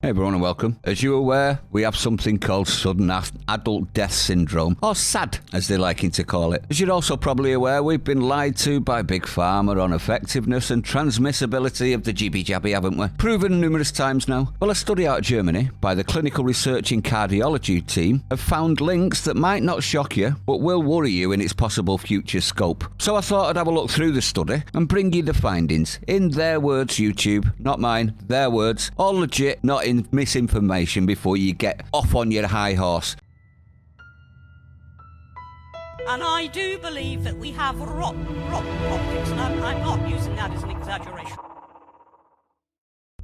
Hey everyone and welcome. As you're aware, we have something called sudden adult death syndrome, or SAD as they're liking to call it. As you're also probably aware, we've been lied to by Big Pharma on effectiveness and transmissibility of the jibby-jabby, haven't we? Proven numerous times now. Well, a study out of Germany by the Clinical Research in Cardiology team have found links that might not shock you, but will worry you in its possible future scope. So I thought I'd have a look through the study and bring you the findings. In their words, YouTube, not mine, their words, all legit, not in misinformation before you get off on your high horse. And I do believe that we have rotten politics, and I'm not using that as an exaggeration.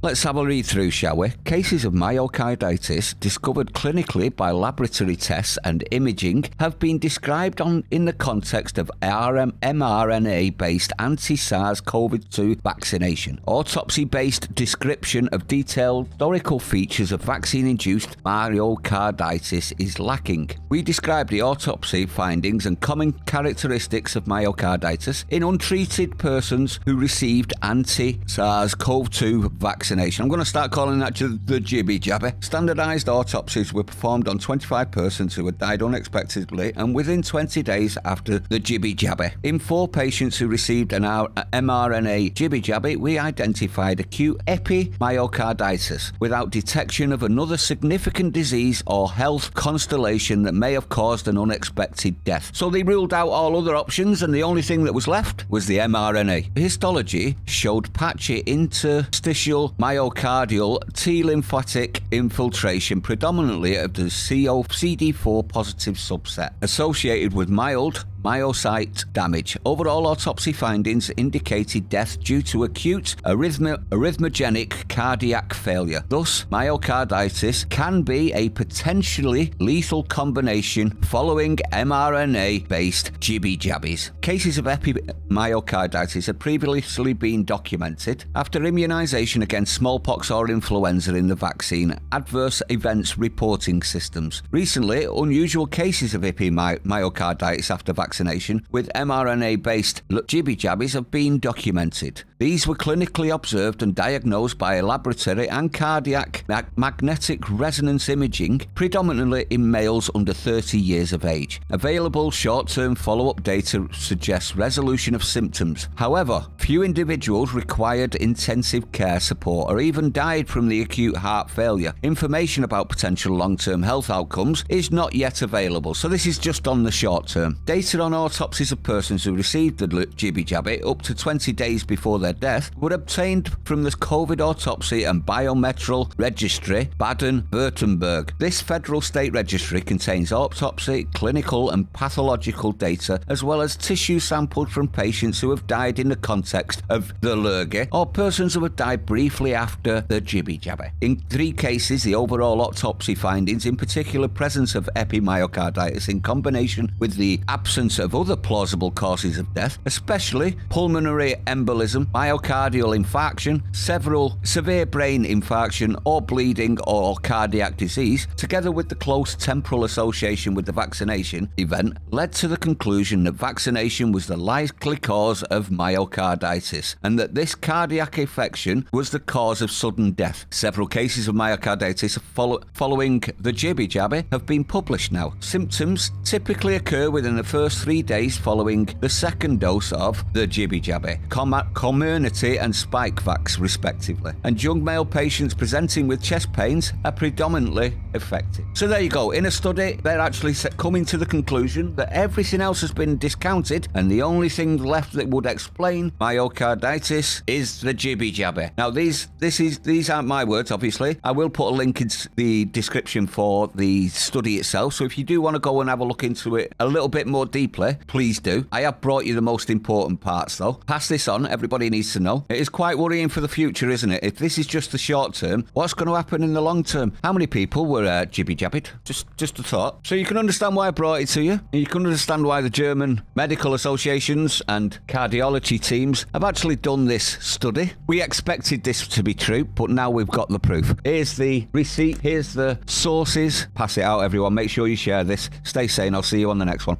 Let's have a read through, shall we? Cases of myocarditis discovered clinically by laboratory tests and imaging have been described in the context of mRNA-based anti-SARS-CoV-2 vaccination. Autopsy-based description of detailed historical features of vaccine-induced myocarditis is lacking. We describe the autopsy findings and common characteristics of myocarditis in untreated persons who received anti-SARS-CoV-2 vaccination. I'm going to start calling that the jibby-jabby. Standardised autopsies were performed on 25 persons who had died unexpectedly and within 20 days after the jibby-jabby. In 4 patients who received an mRNA jibby-jabby, we identified acute epimyocarditis without detection of another significant disease or health constellation that may have caused an unexpected death. So they ruled out all other options and the only thing that was left was the mRNA. Histology showed patchy interstitial myocardial T-lymphatic infiltration predominantly of the CD4 positive subset associated with mild myocyte damage. Overall autopsy findings indicated death due to acute arrhythmogenic cardiac failure. Thus, myocarditis can be a potentially lethal combination following mRNA-based jibby-jabbies. Cases of epimyocarditis have previously been documented after immunization against smallpox or influenza in the vaccine adverse events reporting systems. Recently, unusual cases of epimyocarditis after vaccination with mRNA-based jibby-jabbies have been documented. These were clinically observed and diagnosed by a laboratory and cardiac magnetic resonance imaging, predominantly in males under 30 years of age. Available short-term follow-up data suggests resolution of symptoms. However, few individuals required intensive care support or even died from the acute heart failure. Information about potential long-term health outcomes is not yet available, so this is just on the short term. Data on autopsies of persons who received the jibby-jabby up to 20 days before their death were obtained from the COVID Autopsy and Biometrical Registry, Baden-Württemberg. This federal state registry contains autopsy, clinical and pathological data, as well as tissue sampled from patients who have died in the context of the lurgy or persons who have died briefly after the jibby-jabby. In 3 cases, the overall autopsy findings, in particular presence of epimyocarditis in combination with the absence of other plausible causes of death, especially pulmonary embolism, myocardial infarction, severe brain infarction or bleeding or cardiac disease, together with the close temporal association with the vaccination event, led to the conclusion that vaccination was the likely cause of myocarditis and that this cardiac infection was the cause of sudden death. Several cases of myocarditis following the jibby-jabby have been published now. Symptoms typically occur within the first 3 days following the second dose of the jibby-jabby, Comirnaty and Spikevax respectively, and young male patients presenting with chest pains are predominantly affected. So there you go. In a study, they're actually coming to the conclusion that everything else has been discounted and the only thing left that would explain myocarditis is the jibby-jabby. Now these aren't my words, obviously. I will put a link in the description for the study itself, so if you do want to go and have a look into it a little bit more deeply, please do. I have brought you the most important parts though. Pass this on, everybody needs to know. It is quite worrying for the future, isn't it? If this is just the short term, what's going to happen in the long term? How many people were jibby-jabbied? Just a thought. So you can understand why I brought it to you, and you can understand why the German medical associations and cardiology teams have actually done this study. We expected this to be true, but now we've got the proof. Here's the receipt, here's the sources. Pass it out, everyone. Make sure you share this. Stay sane. I'll see you on the next one.